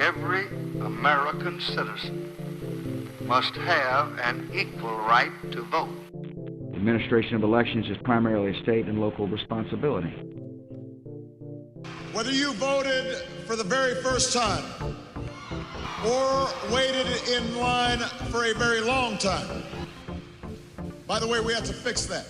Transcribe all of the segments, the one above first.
every American citizen must have an equal right to vote. The administration of elections is primarily a state and local responsibility. Whether you voted for the very first time or waited in line for a very long time, by the way, we have to fix that.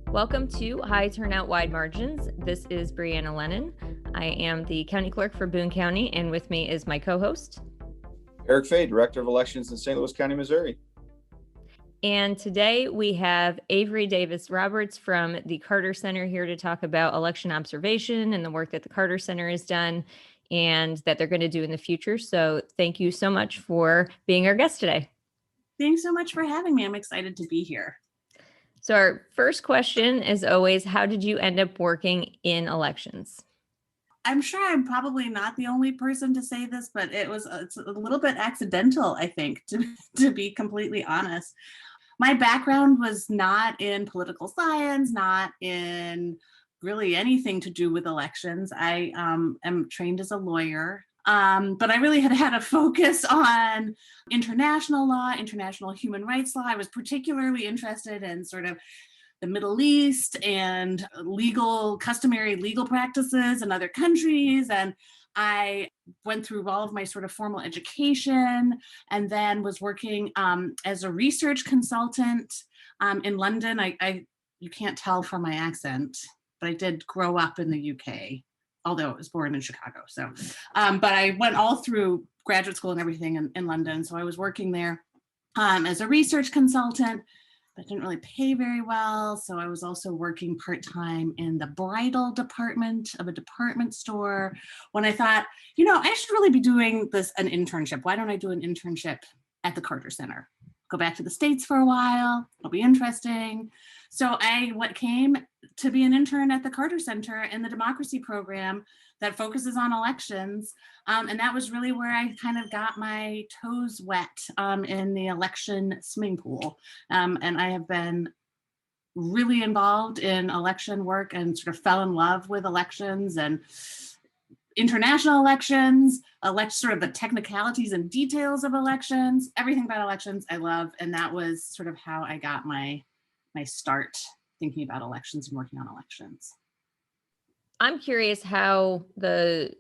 Welcome to High Turnout, Wide Margins. This is Brianna Lennon. I am the county clerk for Boone County, and with me is my co-host, Eric Fay, Director of Elections in St. Louis County, Missouri. And today we have Avery Davis-Roberts from the Carter Center here to talk about election observation and the work that the Carter Center has done and that they're going to do in the future. So thank you so much for being our guest today. Thanks so much for having me. I'm excited to be here. So our first question is always, how did you end up working in elections? I'm sure I'm probably not the only person to say this, but it's a little bit accidental, I think, to be completely honest. My background was not in political science, not in really anything to do with elections. I am trained as a lawyer, but I really had a focus on international law, international human rights law. I was particularly interested in sort of the Middle East and customary legal practices in other countries. And I went through all of my sort of formal education and then was working as a research consultant in London. You can't tell from my accent, but I did grow up in the UK, although I was born in Chicago. So, but I went all through graduate school and everything in London. So I was working there as a research consultant. That didn't really pay very well. So I was also working part-time in the bridal department of a department store when I thought, I should really be doing an internship. Why don't I do an internship at the Carter Center? Go back to the States for a while. It'll be interesting. So I came to be an intern at the Carter Center in the democracy program that focuses on elections. And that was really where I kind of got my toes wet in the election swimming pool. And I have been really involved in election work and sort of fell in love with elections and international elections, sort of the technicalities and details of elections, everything about elections I love. And that was sort of how I got my start thinking about elections and working on elections. I'm curious how the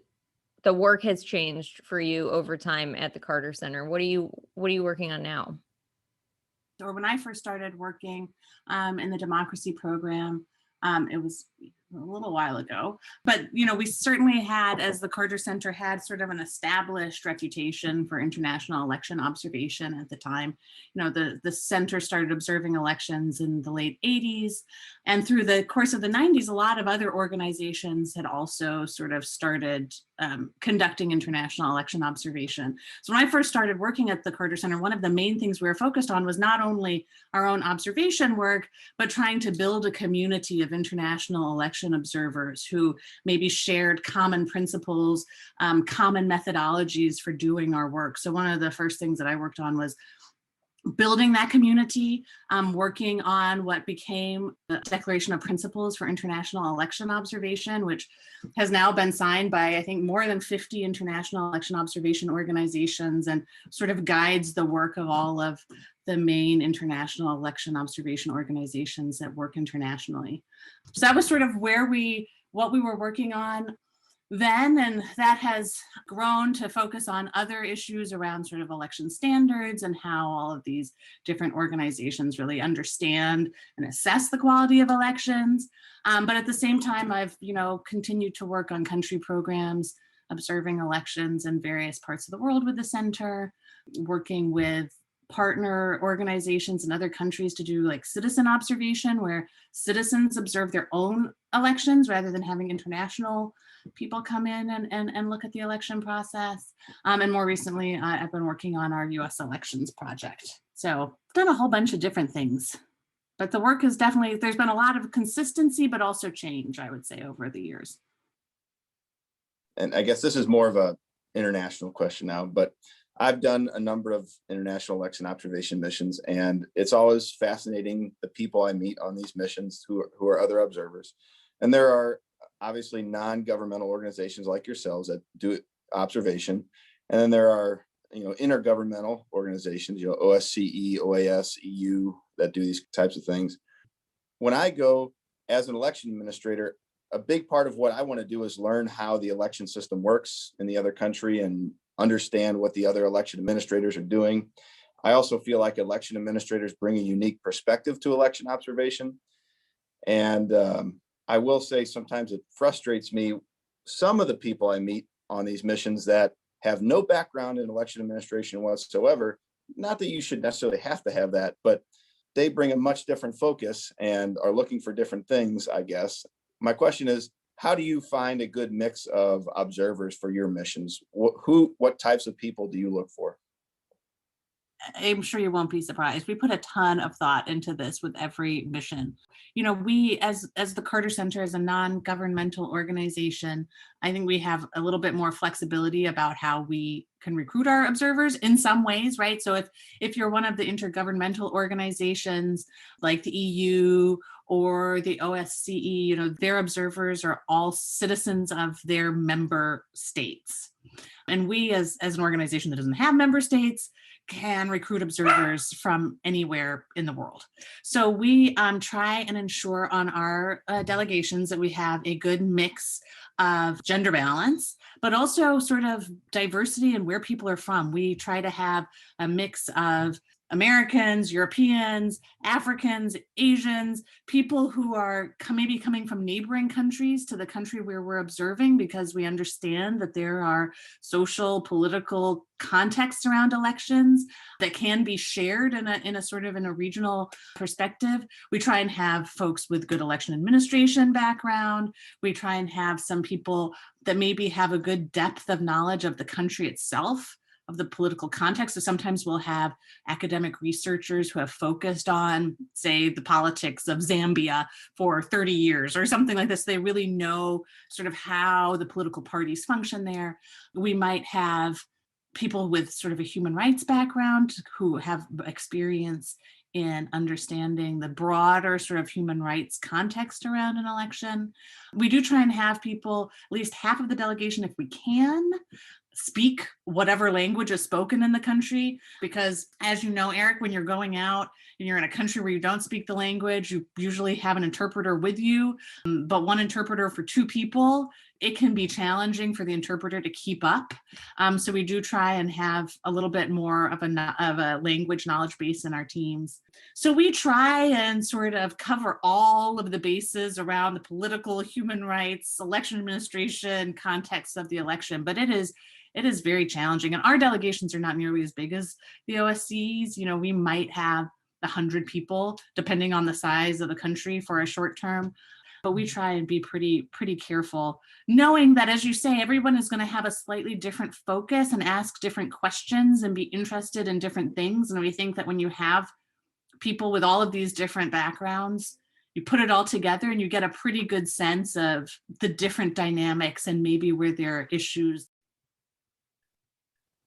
work has changed for you over time at the Carter Center. What are you working on now? Or when I first started working in the democracy program, it was a little while ago, but we certainly had, as the Carter Center had sort of an established reputation for international election observation at the time. The center started observing elections in the late 80s, and through the course of the 90s, a lot of other organizations had also sort of started conducting international election observation. So when I first started working at the Carter Center, one of the main things we were focused on was not only our own observation work, but trying to build a community of international election observers who maybe shared common principles, common methodologies for doing our work. So one of the first things that I worked on was building that community, working on what became the Declaration of Principles for International Election Observation, which has now been signed by, I think, more than 50 international election observation organizations and sort of guides the work of all of the main international election observation organizations that work internationally. So that was sort of what we were working on then, and that has grown to focus on other issues around sort of election standards and how all of these different organizations really understand and assess the quality of elections. But at the same time, I've continued to work on country programs, observing elections in various parts of the world with the center, working with partner organizations in other countries to do citizen observation, where citizens observe their own elections rather than having international people come in and look at the election process. And more recently, I've been working on our US elections project. So I've done a whole bunch of different things, but the work is there's been a lot of consistency, but also change, I would say, over the years. And I guess this is more of a international question now, but I've done a number of international election observation missions, and it's always fascinating the people I meet on these missions who are other observers. And there are obviously non-governmental organizations like yourselves that do observation. And then there are, intergovernmental organizations, OSCE, OAS, EU, that do these types of things. When I go as an election administrator, a big part of what I want to do is learn how the election system works in the other country and understand what the other election administrators are doing. I also feel like election administrators bring a unique perspective to election observation. And I will say sometimes it frustrates me, some of the people I meet on these missions that have no background in election administration whatsoever. Not that you should necessarily have to have that, but they bring a much different focus and are looking for different things, I guess. My question is, how do you find a good mix of observers for your missions? What types of people do you look for? I'm sure you won't be surprised. We put a ton of thought into this with every mission. We, as the Carter Center, as a non-governmental organization, I think we have a little bit more flexibility about how we can recruit our observers in some ways, right? So if you're one of the intergovernmental organizations like the EU or the OSCE, their observers are all citizens of their member states. And we, as an organization that doesn't have member states, can recruit observers from anywhere in the world. So we try and ensure on our delegations that we have a good mix of gender balance, but also sort of diversity and where people are from. We try to have a mix of Americans, Europeans, Africans, Asians, people who are maybe coming from neighboring countries to the country where we're observing, because we understand that there are social, political contexts around elections that can be shared in a sort of in a regional perspective. We try and have folks with good election administration background. We try and have some people that maybe have a good depth of knowledge of the country itself, of the political context. So sometimes we'll have academic researchers who have focused on, say, the politics of Zambia for 30 years or something like this. They really know sort of how the political parties function there. We might have people with sort of a human rights background who have experience in understanding the broader sort of human rights context around an election. We do try and have people, at least half of the delegation, if we can, speak whatever language is spoken in the country, because as you know, Eric, when you're going out and you're in a country where you don't speak the language, you usually have an interpreter with you, but one interpreter for two people, it can be challenging for the interpreter to keep up. So we do try and have a little bit more of a language knowledge base in our teams. So we try and sort of cover all of the bases around the political, human rights, election administration context of the election, but it is very challenging. And our delegations are not nearly as big as the OSCEs. We might have 100 people, depending on the size of the country for a short term. But we try and be pretty careful, knowing that, as you say, everyone is going to have a slightly different focus and ask different questions and be interested in different things. And we think that when you have people with all of these different backgrounds, you put it all together and you get a pretty good sense of the different dynamics and maybe where there are issues.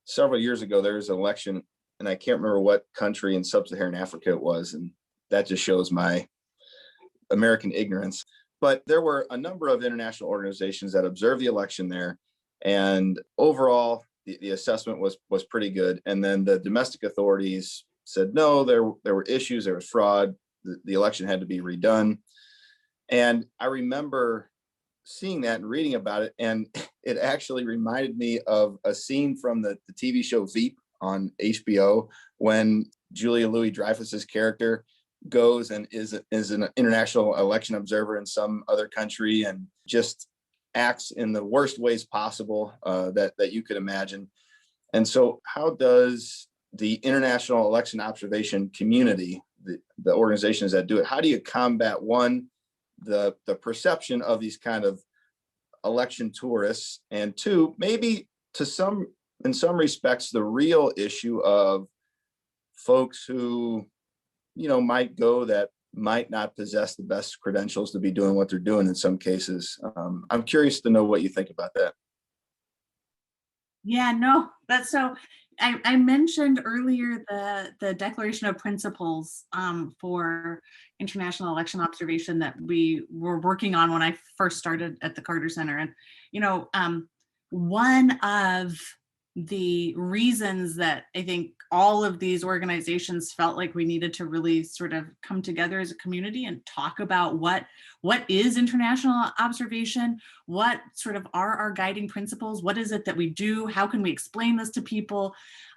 Several years ago, there was an election, and I can't remember what country in sub-Saharan Africa it was, and that just shows my American ignorance. But there were a number of international organizations that observed the election there, and overall, the assessment was pretty good. And then the domestic authorities said, no, there were issues, there was fraud, the election had to be redone. And I remember seeing that and reading about it, and it actually reminded me of a scene from the TV show Veep on HBO, when Julia Louis-Dreyfus's character goes and is an international election observer in some other country and just acts in the worst ways possible that you could imagine. And so how does the international election observation community, the organizations that do it, how do you combat, one, the perception of these kind of election tourists, and two, maybe in some respects, the real issue of folks who, might go that might not possess the best credentials to be doing what they're doing in some cases. I'm curious to know what you think about that. Yeah, no, that's so. I mentioned earlier the Declaration of Principles for international election observation that we were working on when I first started at the Carter Center. And, one of the reasons that I think all of these organizations felt like we needed to really sort of come together as a community and talk about what is international observation, what sort of are our guiding principles, what is it that we do, how can we explain this to people,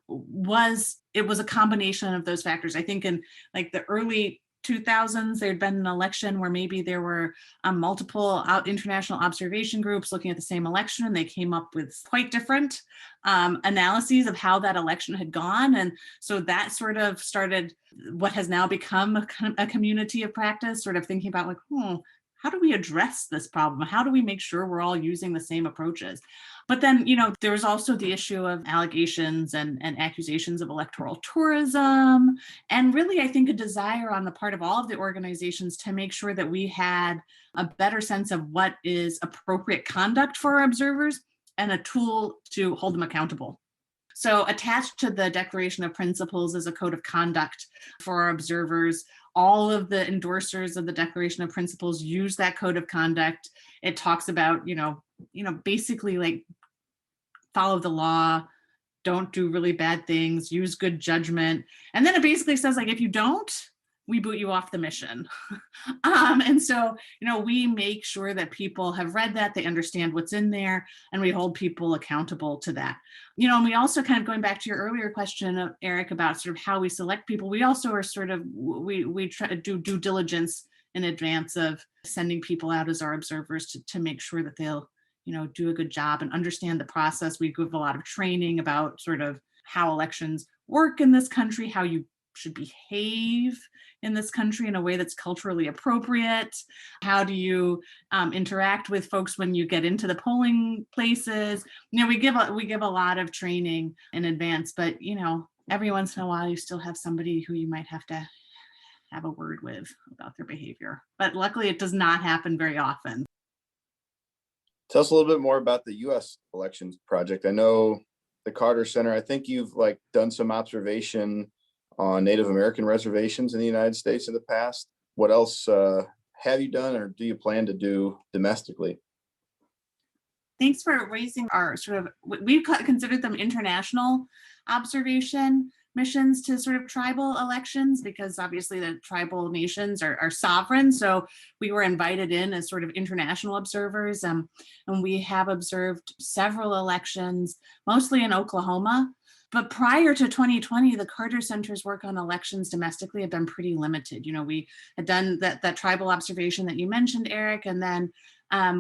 was a combination of those factors. I think in like the early 2000s, there'd been an election where maybe there were multiple international observation groups looking at the same election, and they came up with quite different analyses of how that election had gone. And so that sort of started what has now become a community of practice, sort of thinking about like, how do we address this problem? How do we make sure we're all using the same approaches? But then, there was also the issue of allegations and accusations of electoral tourism. And really, I think a desire on the part of all of the organizations to make sure that we had a better sense of what is appropriate conduct for our observers and a tool to hold them accountable. So attached to the Declaration of Principles is a code of conduct for our observers. All of the endorsers of the Declaration of Principles use that code of conduct. It talks about, basically like follow the law, don't do really bad things, use good judgment. And then it basically says like, if you don't, we boot you off the mission. And so, we make sure that people have read that, they understand what's in there, and we hold people accountable to that. And we also kind of going back to your earlier question, Eric, about sort of how we select people, we also are sort of, we try to do due diligence in advance of sending people out as our observers to make sure that they'll, do a good job and understand the process. We give a lot of training about sort of how elections work in this country, how you should behave in this country in a way that's culturally appropriate. How do you interact with folks when you get into the polling places? We give a lot of training in advance, but every once in a while you still have somebody who you might have to have a word with about their behavior. But luckily it does not happen very often. Tell us a little bit more about the U.S. elections project. I know the Carter Center, I think you've done some observation on Native American reservations in the United States in the past. What else have you done or do you plan to do domestically? Thanks for raising our sort of, we've considered them international observation missions to sort of tribal elections, because obviously the tribal nations are sovereign. So we were invited in as sort of international observers, and we have observed several elections, mostly in Oklahoma. But prior to 2020, the Carter Center's work on elections domestically had been pretty limited. We had done that tribal observation that you mentioned, Eric, and then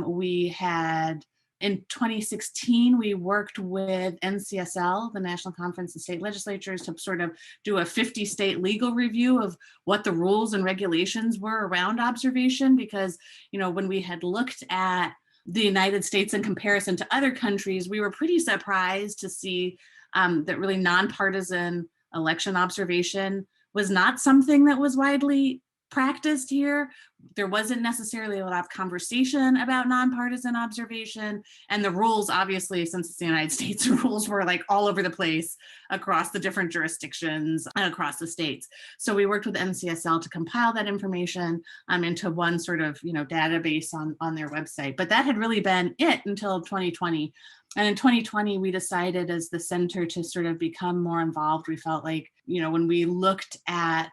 we had, in 2016, we worked with NCSL, the National Conference of State Legislatures, to sort of do a 50-state legal review of what the rules and regulations were around observation, because, when we had looked at the United States in comparison to other countries, we were pretty surprised to see that really nonpartisan election observation was not something that was widely practiced here. There wasn't necessarily a lot of conversation about nonpartisan observation, and the rules, obviously, since it's the United States, the rules were all over the place across the different jurisdictions and across the states. So we worked with NCSL to compile that information into one sort of database on their website. But that had really been it until 2020. And in 2020, we decided as the center to sort of become more involved. We felt like, when we looked at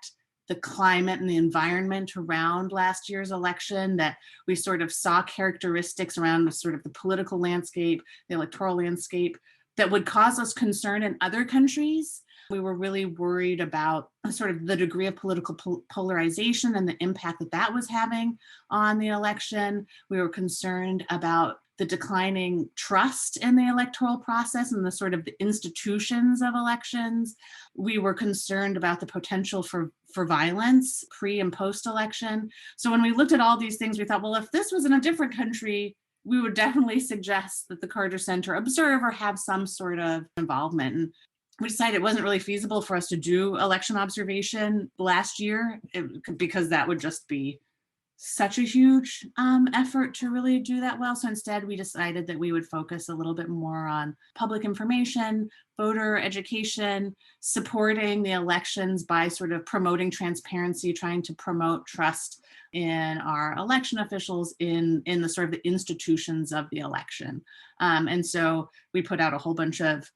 the climate and the environment around last year's election, that we sort of saw characteristics around the sort of the political landscape, the electoral landscape, that would cause us concern in other countries. We were really worried about sort of the degree of political polarization and the impact that was having on the election. We were concerned about the declining trust in the electoral process and the sort of the institutions of elections. We were concerned about the potential for violence pre and post election. So when we looked at all these things, we thought, well, if this was in a different country, we would definitely suggest that the Carter Center observe or have some sort of involvement. And we decided it wasn't really feasible for us to do election observation last year because that would just be such a huge effort to really do that well. So instead, we decided that we would focus a little bit more on public information, voter education, supporting the elections by sort of promoting transparency, trying to promote trust in our election officials, in the sort of the institutions of the election. And so we put out a whole bunch of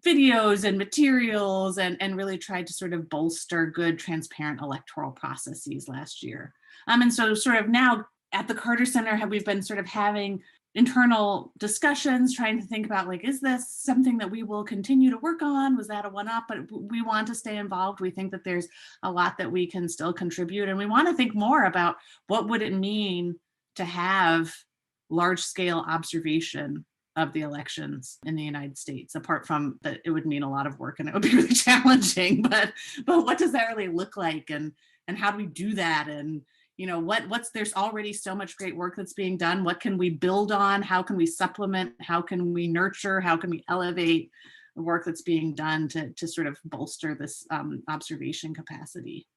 videos and materials and really tried to sort of bolster good, transparent electoral processes last year. And so sort of now at the Carter Center, we've been sort of having internal discussions, trying to think about like, is this something that we will continue to work on? Was that a one-off? But we want to stay involved. We think that there's a lot that we can still contribute. And we want to think more about what would it mean to have large-scale observation of the elections in the United States, apart from that it would mean a lot of work and it would be really challenging, but what does that really look like? And how do we do that? And there's already so much great work that's being done. What can we build on? How can we supplement? How can we nurture? How can we elevate the work that's being done to sort of bolster this observation capacity?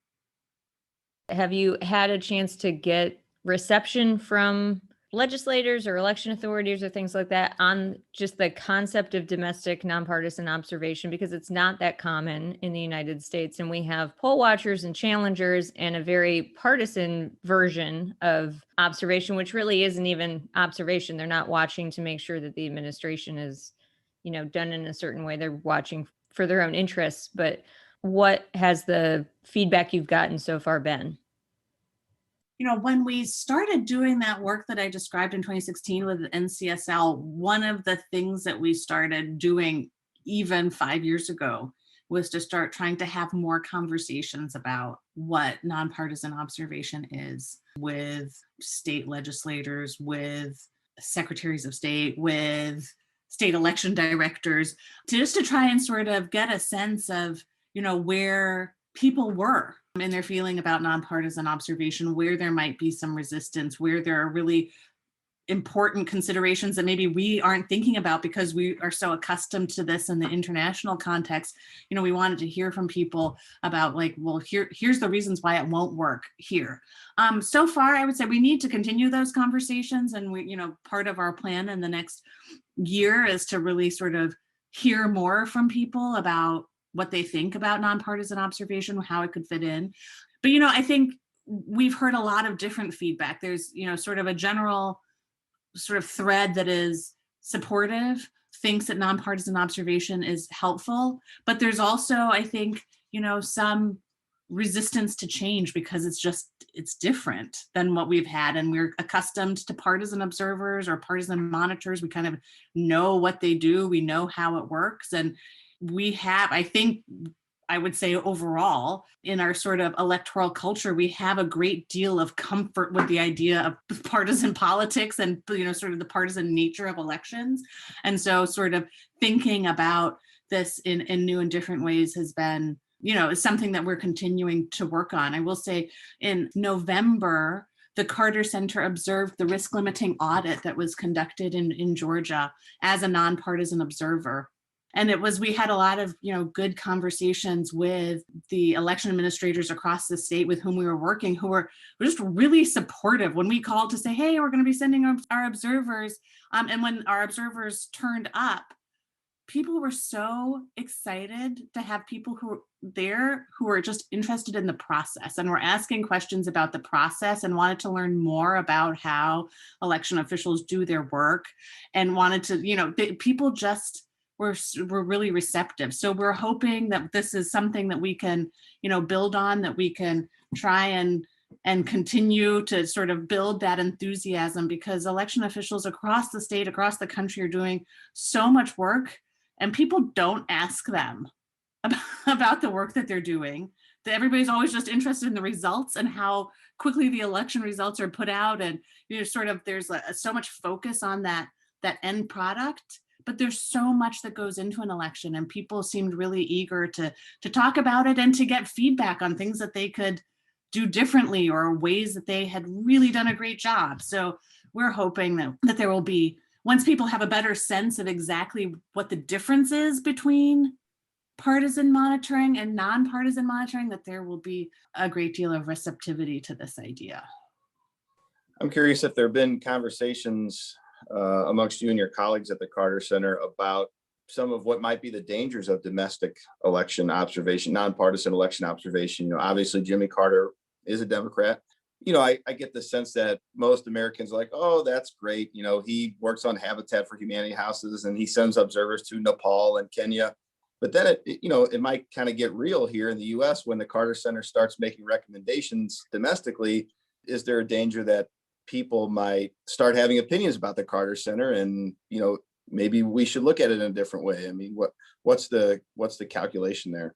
Have you had a chance to get reception from legislators or election authorities or things like that on just the concept of domestic nonpartisan observation? Because it's not that common in the United States. And we have poll watchers and challengers and a very partisan version of observation, which really isn't even observation. They're not watching to make sure that the administration is, done in a certain way. They're watching for their own interests. But what has the feedback you've gotten so far been? When we started doing that work that I described in 2016 with NCSL, one of the things that we started doing even 5 years ago was to start trying to have more conversations about what nonpartisan observation is with state legislators, with secretaries of state, with state election directors, to try and sort of get a sense of, where people were in their feeling about nonpartisan observation, where there might be some resistance, where there are really important considerations that maybe we aren't thinking about because we are so accustomed to this in the international context. We wanted to hear from people about here's the reasons why it won't work here. So far, I would say we need to continue those conversations. And part of our plan in the next year is to really sort of hear more from people about what they think about nonpartisan observation, how it could fit in. But, I think we've heard a lot of different feedback. There's, sort of a general sort of thread that is supportive, thinks that nonpartisan observation is helpful. But there's also, I think, some resistance to change because it's different than what we've had. And we're accustomed to partisan observers or partisan monitors. We kind of know what they do. We know how it works. And we have, I would say overall, in our sort of electoral culture, we have a great deal of comfort with the idea of partisan politics and, sort of the partisan nature of elections. And so sort of thinking about this in new and different ways has been, is something that we're continuing to work on. I will say in November, the Carter Center observed the risk limiting audit that was conducted in Georgia as a nonpartisan observer. And we had a lot of, good conversations with the election administrators across the state with whom we were working, who were just really supportive when we called to say, hey, we're going to be sending our observers. And when our observers turned up, people were so excited to have people who were just interested in the process and were asking questions about the process and wanted to learn more about how election officials do their work and wanted to, people just were really receptive. So we're hoping that this is something that we can, build on, that we can try and continue to sort of build that enthusiasm, because election officials across the state, across the country are doing so much work and people don't ask them about the work that they're doing. That everybody's always just interested in the results and how quickly the election results are put out. And, sort of there's so much focus on that end product. But there's so much that goes into an election, and people seemed really eager to talk about it and to get feedback on things that they could do differently or ways that they had really done a great job. So we're hoping that there will be, once people have a better sense of exactly what the difference is between partisan monitoring and nonpartisan monitoring, that there will be a great deal of receptivity to this idea. I'm curious if there have been conversations amongst you and your colleagues at the Carter Center about some of what might be the dangers of domestic election observation, nonpartisan election observation. Obviously Jimmy Carter is a Democrat. I get the sense that most Americans are like, oh, that's great. He works on Habitat for Humanity houses and he sends observers to Nepal and Kenya. But then it might kind of get real here in the US when the Carter Center starts making recommendations domestically. Is there a danger that people might start having opinions about the Carter Center and, maybe we should look at it in a different way? I mean, what's the calculation there?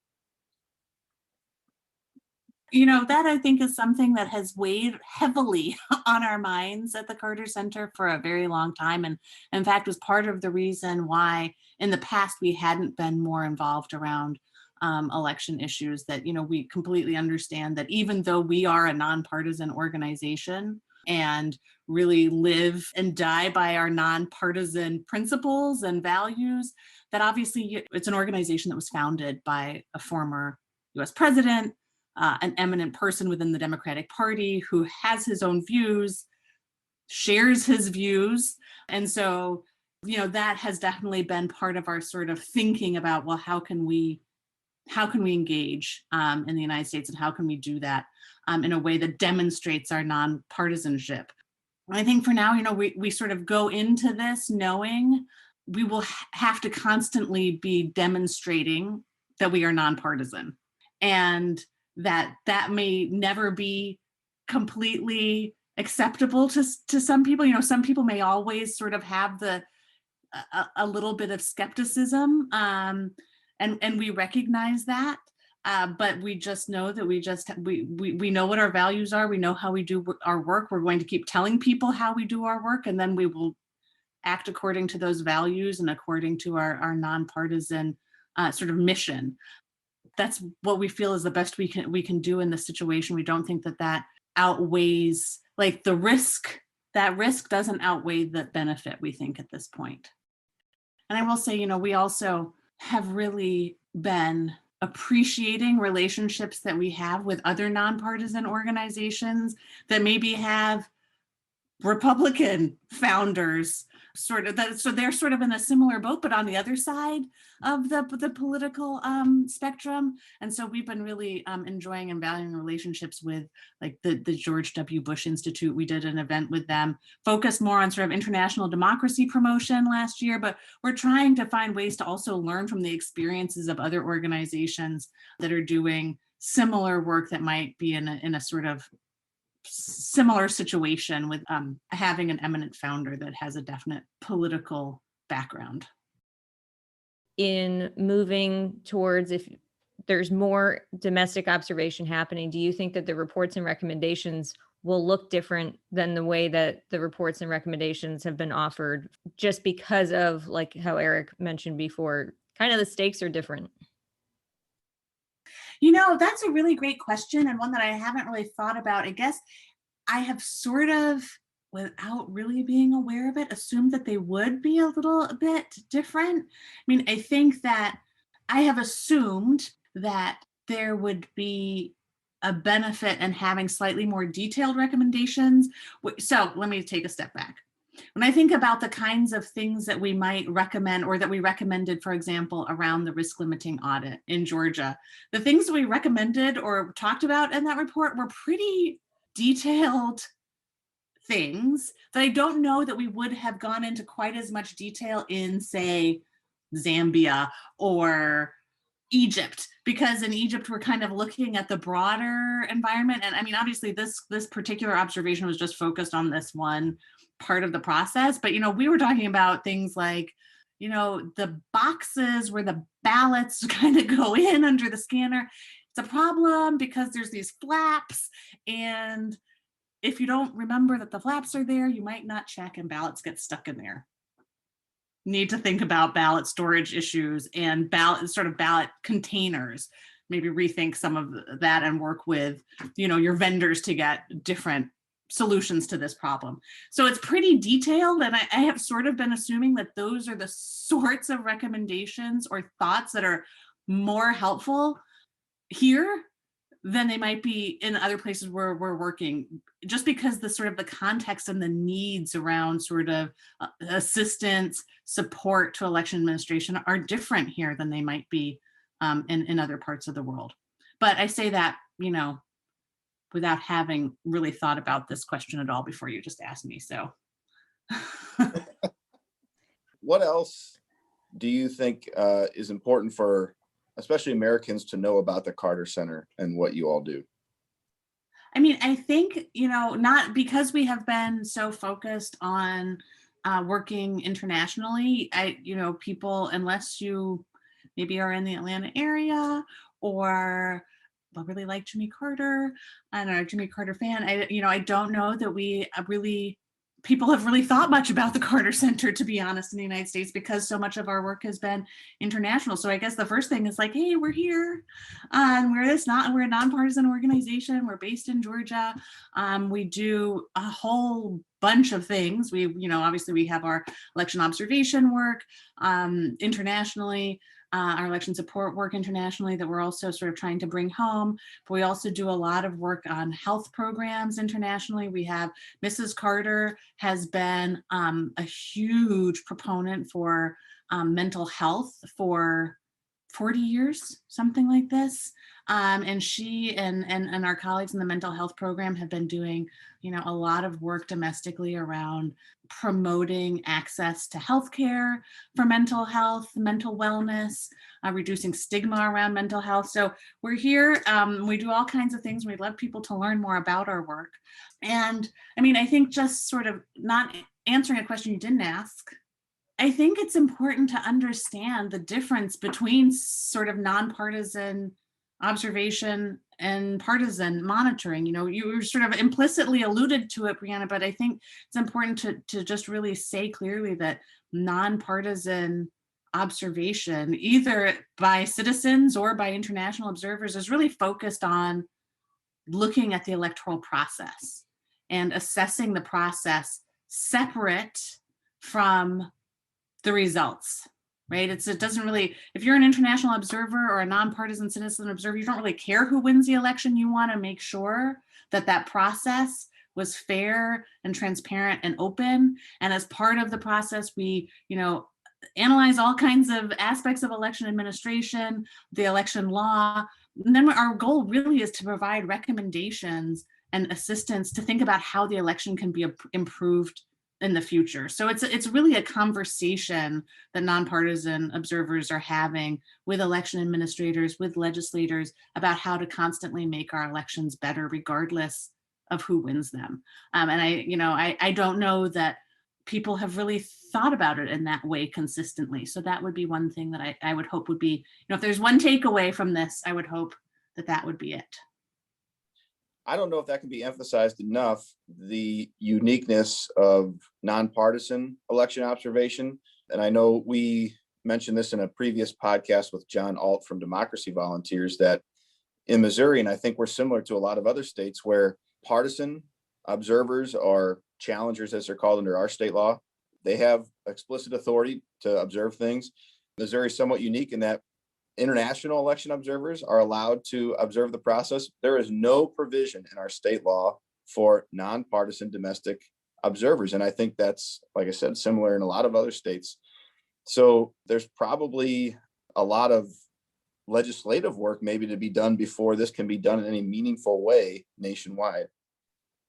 That I think is something that has weighed heavily on our minds at the Carter Center for a very long time. And in fact, was part of the reason why in the past we hadn't been more involved around election issues, that, we completely understand that even though we are a nonpartisan organization and really live and die by our nonpartisan principles and values, that obviously it's an organization that was founded by a former US president, an eminent person within the Democratic Party who has his own views, shares his views. And so, that has definitely been part of our sort of thinking about, well, how can we engage in the United States, and how can we do that in a way that demonstrates our nonpartisanship? I think for now, we sort of go into this knowing we will have to constantly be demonstrating that we are nonpartisan, and that may never be completely acceptable to some people. Some people may always sort of have a little bit of skepticism, and we recognize that. But we just know that we know what our values are. We know how we do our work. We're going to keep telling people how we do our work, and then we will act according to those values and according to our nonpartisan sort of mission. That's what we feel is the best we can do in this situation. We don't think that outweighs, like, the risk. That risk doesn't outweigh the benefit, we think, at this point. And I will say, we also have really been appreciating relationships that we have with other nonpartisan organizations that maybe have Republican founders, so they're sort of in a similar boat, but on the other side of the political spectrum. And so we've been really enjoying and valuing relationships with, like, the George W. Bush Institute. We did an event with them focused more on sort of international democracy promotion last year, but we're trying to find ways to also learn from the experiences of other organizations that are doing similar work that might be in a sort of similar situation, with having an eminent founder that has a definite political background. In moving towards, if there's more domestic observation happening, do you think that the reports and recommendations will look different than the way that the reports and recommendations have been offered, just because of, like how Eric mentioned before, kind of the stakes are different? That's a really great question, and one that I haven't really thought about. I guess I have sort of, without really being aware of it, assumed that they would be a little bit different. I mean, I think that I have assumed that there would be a benefit in having slightly more detailed recommendations. So let me take a step back. When I think about the kinds of things that we might recommend, or that we recommended, for example, around the risk limiting audit in Georgia, the things that we recommended or talked about in that report were pretty detailed things that I don't know that we would have gone into quite as much detail in, say, Zambia or Egypt, because in Egypt we're kind of looking at the broader environment. And I mean, obviously this particular observation was just focused on this one part of the process, but we were talking about things like, the boxes where the ballots kind of go in under the scanner. It's a problem because there's these flaps, and if you don't remember that the flaps are there, you might not check and ballots get stuck in there. Need to think about ballot storage issues and ballot containers. Maybe rethink some of that and work with, your vendors to get different solutions to this problem. So it's pretty detailed, and I have sort of been assuming that those are the sorts of recommendations or thoughts that are more helpful here than they might be in other places where we're working, just because the sort of the context and the needs around sort of assistance, support to election administration are different here than they might be in other parts of the world. But I say that, without having really thought about this question at all before you just asked me. So what else do you think is important for especially Americans to know about the Carter Center and what you all do? I mean, I think, not because we have been so focused on working internationally, people, unless you maybe are in the Atlanta area or really like Jimmy Carter and are a Jimmy Carter fan, I don't know that people have really thought much about the Carter Center, to be honest, in the United States, because so much of our work has been international. So I guess the first thing is like, hey, we're here. We're a nonpartisan organization. We're based in Georgia. We do a whole bunch of things. Obviously we have our election observation work internationally, our election support work internationally that we're also sort of trying to bring home. But we also do a lot of work on health programs internationally. We have Mrs. Carter has been a huge proponent for mental health for 40 years, something like this. And she and our colleagues in the mental health program have been doing, a lot of work domestically around promoting access to healthcare for mental health, mental wellness, reducing stigma around mental health. So we're here, we do all kinds of things. We'd love people to learn more about our work. And I mean, I think just sort of not answering a question you didn't ask, I think it's important to understand the difference between sort of nonpartisan observation and partisan monitoring. You sort of implicitly alluded to it, Brianna, but I think it's important to just really say clearly that nonpartisan observation, either by citizens or by international observers, is really focused on looking at the electoral process and assessing the process separate from the results, right? It doesn't really, if you're an international observer or a nonpartisan citizen observer, you don't really care who wins the election. You want to make sure that that process was fair and transparent and open. And as part of the process, we, analyze all kinds of aspects of election administration, the election law. And then our goal really is to provide recommendations and assistance to think about how the election can be improved in the future. So it's really a conversation that nonpartisan observers are having with election administrators, with legislators, about how to constantly make our elections better, regardless of who wins them. And I don't know that people have really thought about it in that way consistently. So that would be one thing that I would hope would be, if there's one takeaway from this, I would hope that would be it. I don't know if that can be emphasized enough, the uniqueness of nonpartisan election observation. And I know we mentioned this in a previous podcast with John Alt from Democracy Volunteers, that in Missouri, and I think we're similar to a lot of other states where partisan observers are challengers, as they're called under our state law. They have explicit authority to observe things. Missouri is somewhat unique in that international election observers are allowed to observe the process. There is no provision in our state law for nonpartisan domestic observers. And I think that's, like I said, similar in a lot of other states. So there's probably a lot of legislative work maybe to be done before this can be done in any meaningful way nationwide.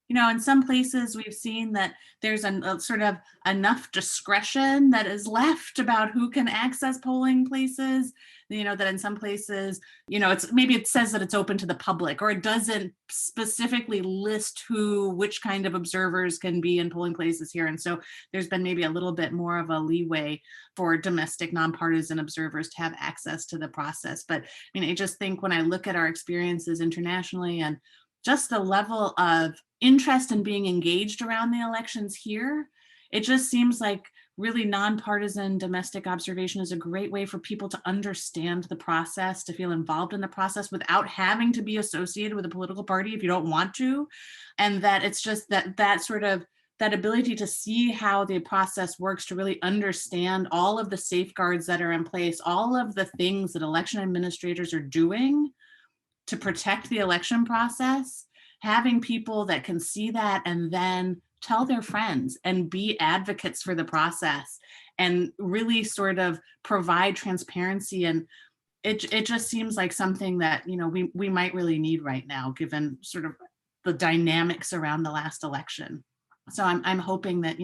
In some places we've seen that there's a sort of enough discretion that is left about who can access polling places, that in some places, it says that it's open to the public, or it doesn't specifically list which kind of observers can be in polling places here. And so there's been maybe a little bit more of a leeway for domestic nonpartisan observers to have access to the process. But I just think when I look at our experiences internationally and just the level of interest in being engaged around the elections here, it just seems like really nonpartisan domestic observation is a great way for people to understand the process, to feel involved in the process without having to be associated with a political party if you don't want to. And that it's just that sort of that ability to see how the process works, to really understand all of the safeguards that are in place, all of the things that election administrators are doing to protect the election process, having people that can see that and then tell their friends and be advocates for the process and really sort of provide transparency. And it just seems like something that, we might really need right now, given sort of the dynamics around the last election. So I'm hoping that,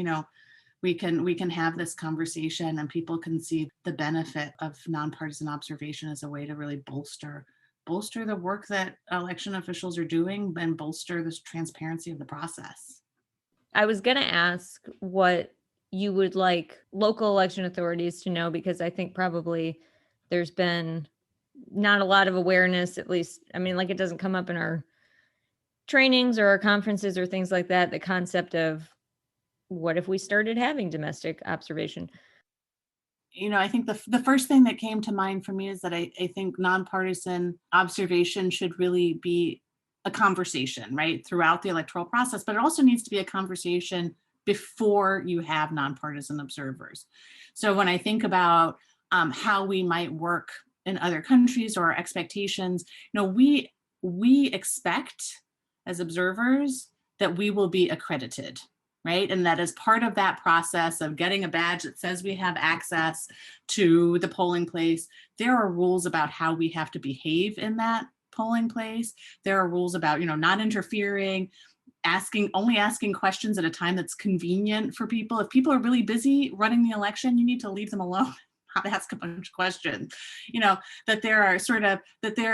we can have this conversation and people can see the benefit of nonpartisan observation as a way to really bolster the work that election officials are doing and bolster this transparency of the process. I was going to ask what you would like local election authorities to know, because I think probably there's been not a lot of awareness, at least, it doesn't come up in our trainings or our conferences or things like that, the concept of what if we started having domestic observation? I think the first thing that came to mind for me is that I think nonpartisan observation should really be a conversation, right, throughout the electoral process, but it also needs to be a conversation before you have nonpartisan observers. So when I think about how we might work in other countries or our expectations, we expect as observers that we will be accredited, right? And that as part of that process of getting a badge that says we have access to the polling place, there are rules about how we have to behave in that polling place. There are rules about, not interfering, only asking questions at a time that's convenient for people. If people are really busy running the election, you need to leave them alone. Not ask a bunch of questions. That there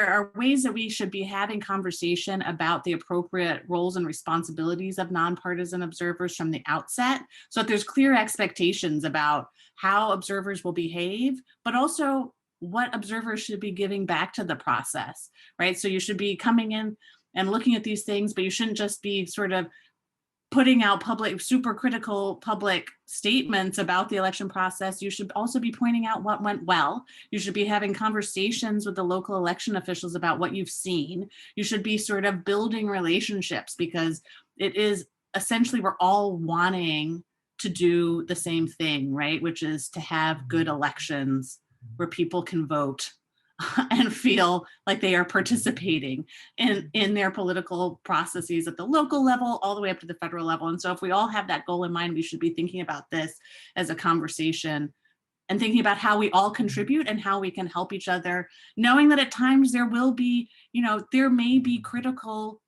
are ways that we should be having conversation about the appropriate roles and responsibilities of nonpartisan observers from the outset, so that there's clear expectations about how observers will behave, but also what observers should be giving back to the process, right? So you should be coming in and looking at these things, but you shouldn't just be sort of putting out super critical public statements about the election process. You should also be pointing out what went well. You should be having conversations with the local election officials about what you've seen. You should be sort of building relationships, because it is essentially, we're all wanting to do the same thing, right? Which is to have good elections where people can vote and feel like they are participating in their political processes at the local level all the way up to the federal level. And so if we all have that goal in mind, we should be thinking about this as a conversation and thinking about how we all contribute and how we can help each other, knowing that at times there will be, there may be critical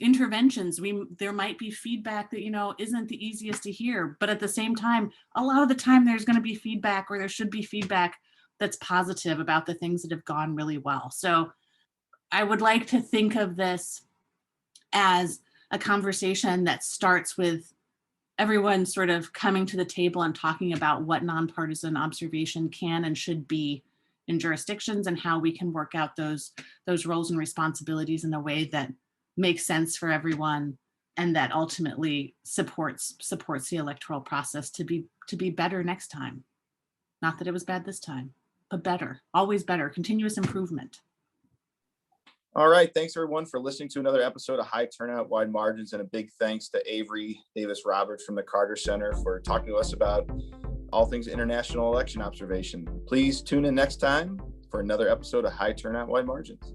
interventions. There might be feedback that, isn't the easiest to hear, but at the same time, a lot of the time there's going to be feedback, or there should be feedback that's positive about the things that have gone really well. So I would like to think of this as a conversation that starts with everyone sort of coming to the table and talking about what nonpartisan observation can and should be in jurisdictions, and how we can work out those roles and responsibilities in a way that makes sense for everyone, and that ultimately supports the electoral process to be better next time. Not that it was bad this time, but better, always better, continuous improvement. All right. Thanks, everyone, for listening to another episode of High Turnout, Wide Margins. And a big thanks to Avery Davis-Roberts from the Carter Center for talking to us about all things international election observation. Please tune in next time for another episode of High Turnout, Wide Margins.